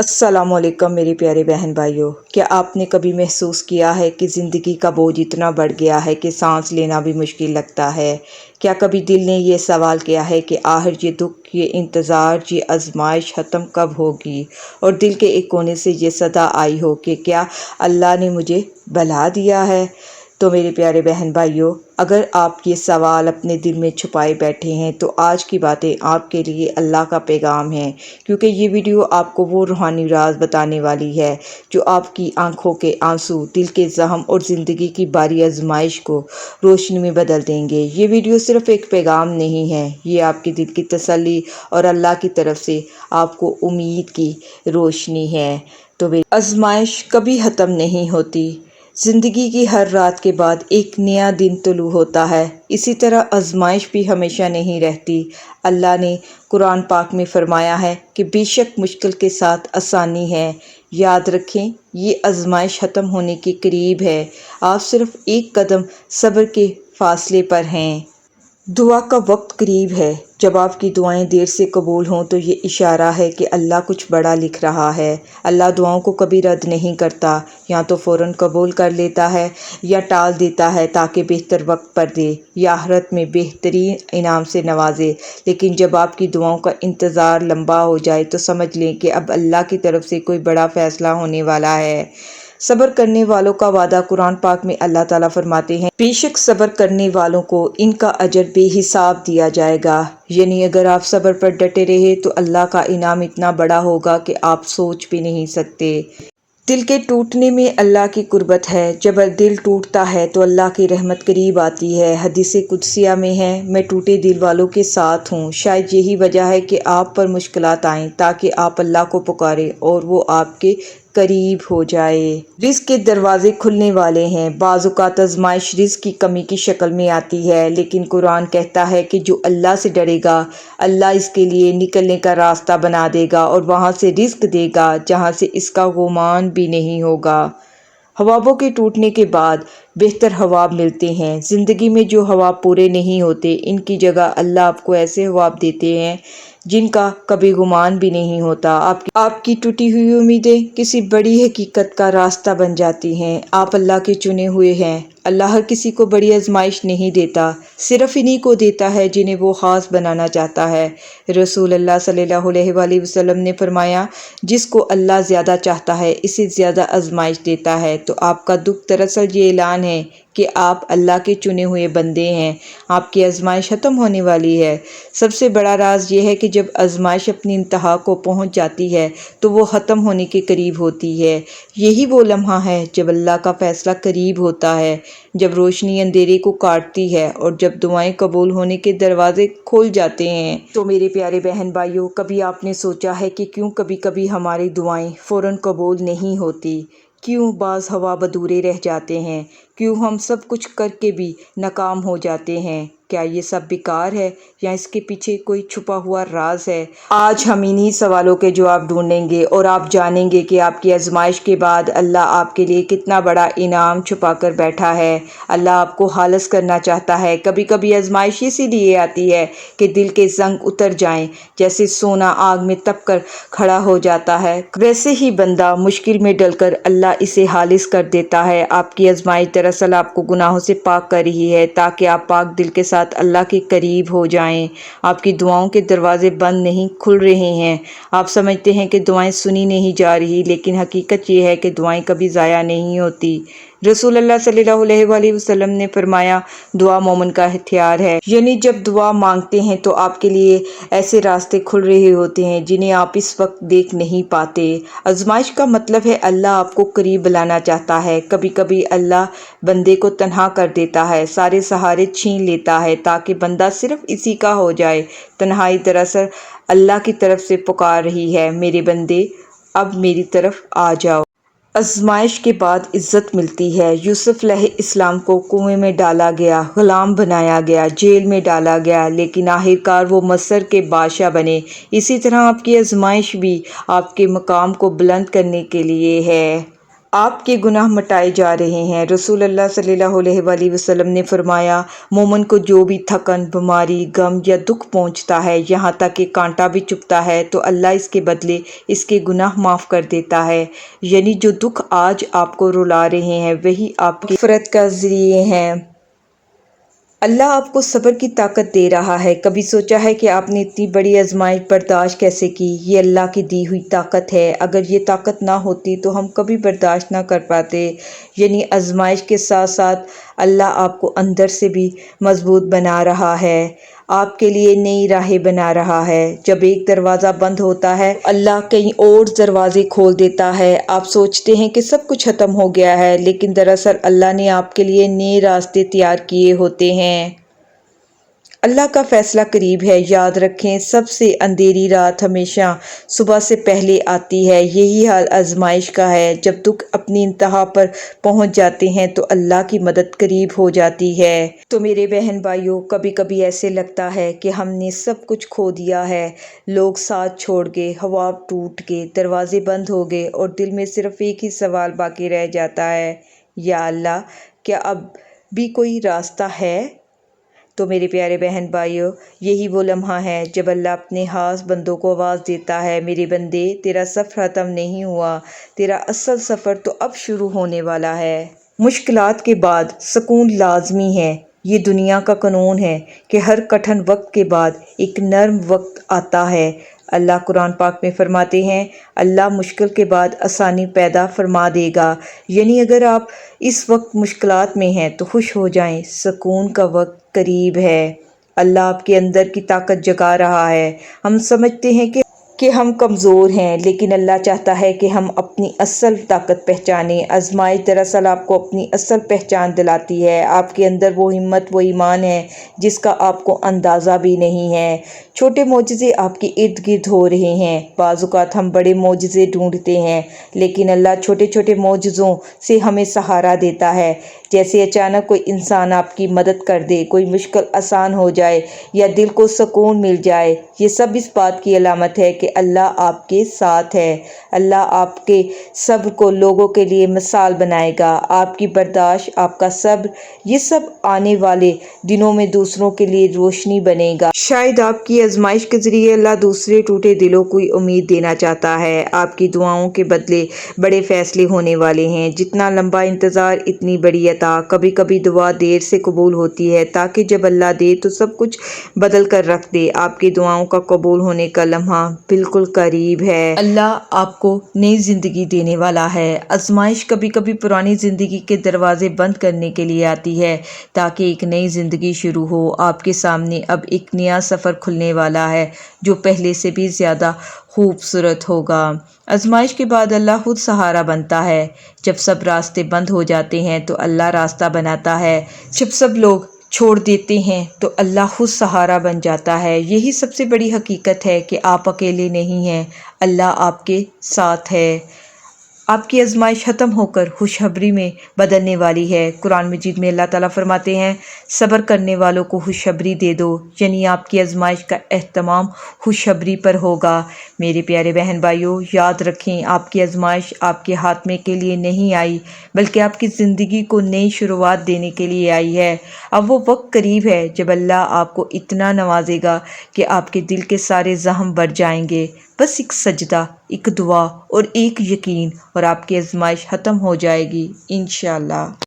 السلام علیکم میرے پیارے بہن بھائیوں، کیا آپ نے کبھی محسوس کیا ہے کہ زندگی کا بوجھ اتنا بڑھ گیا ہے کہ سانس لینا بھی مشکل لگتا ہے؟ کیا کبھی دل نے یہ سوال کیا ہے کہ آخر یہ دکھ، یہ انتظار، یہ آزمائش ختم کب ہوگی؟ اور دل کے ایک کونے سے یہ صدا آئی ہو کہ کیا اللہ نے مجھے بھلا دیا ہے؟ تو میرے پیارے بہن بھائیوں، اگر آپ یہ سوال اپنے دل میں چھپائے بیٹھے ہیں تو آج کی باتیں آپ کے لیے اللہ کا پیغام ہے، کیونکہ یہ ویڈیو آپ کو وہ روحانی راز بتانے والی ہے جو آپ کی آنکھوں کے آنسو، دل کے زخم اور زندگی کی باری آزمائش کو روشنی میں بدل دیں گے۔ یہ ویڈیو صرف ایک پیغام نہیں ہے، یہ آپ کے دل کی تسلی اور اللہ کی طرف سے آپ کو امید کی روشنی ہے۔ تو آزمائش کبھی ختم نہیں ہوتی۔ زندگی کی ہر رات کے بعد ایک نیا دن طلوع ہوتا ہے، اسی طرح آزمائش بھی ہمیشہ نہیں رہتی۔ اللہ نے قرآن پاک میں فرمایا ہے کہ بے شک مشکل کے ساتھ آسانی ہے۔ یاد رکھیں، یہ آزمائش ختم ہونے کے قریب ہے، آپ صرف ایک قدم صبر کے فاصلے پر ہیں۔ دعا کا وقت قریب ہے۔ جب آپ کی دعائیں دیر سے قبول ہوں تو یہ اشارہ ہے کہ اللہ کچھ بڑا لکھ رہا ہے۔ اللہ دعاؤں کو کبھی رد نہیں کرتا، یا تو فوراً قبول کر لیتا ہے یا ٹال دیتا ہے تاکہ بہتر وقت پر دے یا آخرت میں بہترین انعام سے نوازے۔ لیکن جب آپ کی دعاؤں کا انتظار لمبا ہو جائے تو سمجھ لیں کہ اب اللہ کی طرف سے کوئی بڑا فیصلہ ہونے والا ہے۔ صبر کرنے والوں کا وعدہ قرآن پاک میں اللہ تعالیٰ فرماتے ہیں، بے شک صبر کرنے والوں کو ان کا اجر بے حساب دیا جائے گا۔ یعنی اگر آپ صبر پر ڈٹے رہے تو اللہ کا انعام اتنا بڑا ہوگا کہ آپ سوچ بھی نہیں سکتے۔ دل کے ٹوٹنے میں اللہ کی قربت ہے۔ جب دل ٹوٹتا ہے تو اللہ کی رحمت قریب آتی ہے۔ حدیث قدسیہ میں ہے، میں ٹوٹے دل والوں کے ساتھ ہوں۔ شاید یہی وجہ ہے کہ آپ پر مشکلات آئیں تاکہ آپ اللہ کو پکاریں اور وہ آپ کے قریب ہو جائے۔ رزق کے دروازے کھلنے والے ہیں۔ بعض اوقات آزمائش رزق کی کمی کی شکل میں آتی ہے، لیکن قرآن کہتا ہے کہ جو اللہ سے ڈرے گا، اللہ اس کے لیے نکلنے کا راستہ بنا دے گا اور وہاں سے رزق دے گا جہاں سے اس کا گمان بھی نہیں ہوگا۔ خوابوں کے ٹوٹنے کے بعد بہتر خواب ملتے ہیں۔ زندگی میں جو خواب پورے نہیں ہوتے، ان کی جگہ اللہ آپ کو ایسے خواب دیتے ہیں جن کا کبھی گمان بھی نہیں ہوتا۔ آپ کی ٹوٹی ہوئی امیدیں کسی بڑی حقیقت کا راستہ بن جاتی ہیں۔ آپ اللہ کے چنے ہوئے ہیں۔ اللہ ہر کسی کو بڑی آزمائش نہیں دیتا، صرف انہی کو دیتا ہے جنہیں وہ خاص بنانا چاہتا ہے۔ رسول اللہ صلی اللہ علیہ وآلہ وسلم نے فرمایا، جس کو اللہ زیادہ چاہتا ہے اسے زیادہ آزمائش دیتا ہے۔ تو آپ کا دکھ دراصل یہ اعلان ہے کہ آپ اللہ کے چنے ہوئے بندے ہیں، آپ کی آزمائش ختم ہونے والی ہے۔ سب سے بڑا راز یہ ہے کہ جب آزمائش اپنی انتہا کو پہنچ جاتی ہے تو وہ ختم ہونے کے قریب ہوتی ہے۔ یہی وہ لمحہ ہے جب اللہ کا فیصلہ قریب ہوتا ہے، جب روشنی اندھیرے کو کاٹتی ہے اور جب دعائیں قبول ہونے کے دروازے کھل جاتے ہیں۔ تو میرے پیارے بہن بھائیوں، کبھی آپ نے سوچا ہے کہ کیوں کبھی کبھی ہماری دعائیں فوراً قبول نہیں ہوتی؟ کیوں بعض خواب ادھورے رہ جاتے ہیں؟ کیوں ہم سب کچھ کر کے بھی ناکام ہو جاتے ہیں؟ کیا یہ سب بیکار ہے یا اس کے پیچھے کوئی چھپا ہوا راز ہے؟ آج ہم انہی سوالوں کے جواب ڈھونڈیں گے اور آپ جانیں گے کہ آپ کی آزمائش کے بعد اللہ آپ کے لیے کتنا بڑا انعام چھپا کر بیٹھا ہے۔ اللہ آپ کو خالص کرنا چاہتا ہے۔ کبھی کبھی آزمائش اسی لیے آتی ہے کہ دل کے زنگ اتر جائیں۔ جیسے سونا آگ میں تپ کر کھڑا ہو جاتا ہے، ویسے ہی بندہ مشکل میں ڈل کر اللہ اسے خالص کر دیتا ہے۔ آپ کی آزمائش دراصل آپ کو گناہوں سے پاک کر رہی ہے تاکہ آپ پاک دل کے ساتھ اللہ کے قریب ہو جائیں۔ آپ کی دعاؤں کے دروازے بند نہیں، کھل رہے ہیں۔ آپ سمجھتے ہیں کہ دعائیں سنی نہیں جا رہی، لیکن حقیقت یہ ہے کہ دعائیں کبھی ضائع نہیں ہوتی۔ رسول اللہ صلی اللہ علیہ وآلہ وسلم نے فرمایا، دعا مومن کا ہتھیار ہے۔ یعنی جب دعا مانگتے ہیں تو آپ کے لیے ایسے راستے کھل رہے ہوتے ہیں جنہیں آپ اس وقت دیکھ نہیں پاتے۔ آزمائش کا مطلب ہے اللہ آپ کو قریب بلانا چاہتا ہے۔ کبھی کبھی اللہ بندے کو تنہا کر دیتا ہے، سارے سہارے چھین لیتا ہے تاکہ بندہ صرف اسی کا ہو جائے۔ تنہائی دراصل اللہ کی طرف سے پکار رہی ہے، میرے بندے اب میری طرف آ جاؤ۔ آزمائش کے بعد عزت ملتی ہے۔ یوسف علیہ السلام کو کنویں میں ڈالا گیا، غلام بنایا گیا، جیل میں ڈالا گیا، لیکن آخرکار وہ مصر کے بادشاہ بنے۔ اسی طرح آپ کی آزمائش بھی آپ کے مقام کو بلند کرنے کے لیے ہے۔ آپ کے گناہ مٹائے جا رہے ہیں۔ رسول اللہ صلی اللہ علیہ وآلہ وسلم نے فرمایا، مومن کو جو بھی تھکن، بیماری، غم یا دکھ پہنچتا ہے، یہاں تک کہ کانٹا بھی چبھتا ہے، تو اللہ اس کے بدلے اس کے گناہ معاف کر دیتا ہے۔ یعنی جو دکھ آج آپ کو رلا رہے ہیں وہی آپ کی مغفرت کا ذریعہ ہیں۔ اللہ آپ کو صبر کی طاقت دے رہا ہے۔ کبھی سوچا ہے کہ آپ نے اتنی بڑی آزمائش برداشت کیسے کی؟ یہ اللہ کی دی ہوئی طاقت ہے۔ اگر یہ طاقت نہ ہوتی تو ہم کبھی برداشت نہ کر پاتے۔ یعنی آزمائش کے ساتھ ساتھ اللہ آپ کو اندر سے بھی مضبوط بنا رہا ہے، آپ کے لیے نئی راہیں بنا رہا ہے۔ جب ایک دروازہ بند ہوتا ہے اللہ کئی اور دروازے کھول دیتا ہے۔ آپ سوچتے ہیں کہ سب کچھ ختم ہو گیا ہے، لیکن دراصل اللہ نے آپ کے لیے نئے راستے تیار کیے ہوتے ہیں۔ اللہ کا فیصلہ قریب ہے۔ یاد رکھیں، سب سے اندھیری رات ہمیشہ صبح سے پہلے آتی ہے۔ یہی حال آزمائش کا ہے۔ جب دکھ اپنی انتہا پر پہنچ جاتے ہیں تو اللہ کی مدد قریب ہو جاتی ہے۔ تو میرے بہن بھائیوں، کبھی کبھی ایسے لگتا ہے کہ ہم نے سب کچھ کھو دیا ہے، لوگ ساتھ چھوڑ گئے، خواب ٹوٹ گئے، دروازے بند ہو گئے اور دل میں صرف ایک ہی سوال باقی رہ جاتا ہے، یا اللہ، کیا اب بھی کوئی راستہ ہے؟ تو میرے پیارے بہن بھائیوں، یہی وہ لمحہ ہے جب اللہ اپنے خاص بندوں کو آواز دیتا ہے، میرے بندے، تیرا سفر ختم نہیں ہوا، تیرا اصل سفر تو اب شروع ہونے والا ہے۔ مشکلات کے بعد سکون لازمی ہے۔ یہ دنیا کا قانون ہے کہ ہر کٹھن وقت کے بعد ایک نرم وقت آتا ہے۔ اللہ قرآن پاک میں فرماتے ہیں، اللہ مشکل کے بعد آسانی پیدا فرما دے گا۔ یعنی اگر آپ اس وقت مشکلات میں ہیں تو خوش ہو جائیں، سکون کا وقت قریب ہے۔ اللہ آپ کے اندر کی طاقت جگا رہا ہے۔ ہم سمجھتے ہیں کہ ہم کمزور ہیں، لیکن اللہ چاہتا ہے کہ ہم اپنی اصل طاقت پہچانیں۔ آزمائش دراصل آپ کو اپنی اصل پہچان دلاتی ہے۔ آپ کے اندر وہ ہمت، وہ ایمان ہے جس کا آپ کو اندازہ بھی نہیں ہے۔ چھوٹے معجزے آپ کے ارد گرد ہو رہے ہیں۔ بعض اوقات ہم بڑے معجزے ڈھونڈتے ہیں، لیکن اللہ چھوٹے چھوٹے معجزوں سے ہمیں سہارا دیتا ہے۔ جیسے اچانک کوئی انسان آپ کی مدد کر دے، کوئی مشکل آسان ہو جائے یا دل کو سکون مل جائے، یہ سب اس بات کی علامت ہے کہ اللہ آپ کے ساتھ ہے۔ اللہ آپ کے صبر کو لوگوں کے لیے مثال بنائے گا۔ آپ کی برداشت، آپ کا صبر، یہ سب آنے والے دنوں میں دوسروں کے لیے روشنی بنے گا۔ شاید آپ کی آزمائش کے ذریعے اللہ دوسرے ٹوٹے دلوں کو امید دینا چاہتا ہے۔ آپ کی دعاؤں کے بدلے بڑے فیصلے ہونے والے ہیں۔ جتنا لمبا انتظار اتنی بڑی عطا۔ کبھی کبھی دعا دیر سے قبول ہوتی ہے، تاکہ جب اللہ دے تو سب کچھ بدل کر رکھ دے۔ آپ کی دعاؤں کا قبول ہونے کا لمحہ بالکل قریب ہے۔ اللہ آپ کو نئی زندگی دینے والا ہے۔ آزمائش کبھی کبھی پرانی زندگی کے دروازے بند کرنے کے لیے آتی ہے، تاکہ ایک نئی زندگی شروع ہو۔ آپ کے سامنے اب ایک نیا سفر کھلنے والا ہے، جو پہلے سے بھی زیادہ خوبصورت ہوگا۔ آزمائش کے بعد اللہ خود سہارا بنتا ہے۔ جب سب راستے بند ہو جاتے ہیں تو اللہ راستہ بناتا ہے۔ جب سب لوگ چھوڑ دیتے ہیں تو اللہ خود سہارا بن جاتا ہے۔ یہی سب سے بڑی حقیقت ہے کہ آپ اکیلے نہیں ہیں، اللہ آپ کے ساتھ ہے۔ آپ کی آزمائش ختم ہو کر خوشخبری میں بدلنے والی ہے۔ قرآن مجید میں اللہ تعالیٰ فرماتے ہیں، صبر کرنے والوں کو خوشخبری دے دو، یعنی آپ کی آزمائش کا اہتمام خوشخبری پر ہوگا۔ میرے پیارے بہن بھائیوں، یاد رکھیں، آپ کی آزمائش آپ کے خاتمے کے لیے نہیں آئی، بلکہ آپ کی زندگی کو نئی شروعات دینے کے لیے آئی ہے۔ اب وہ وقت قریب ہے جب اللہ آپ کو اتنا نوازے گا کہ آپ کے دل کے سارے زخم بھر جائیں گے۔ بس ایک سجدہ، ایک دعا اور ایک یقین، اور آپ کی آزمائش ختم ہو جائے گی، انشاءاللہ۔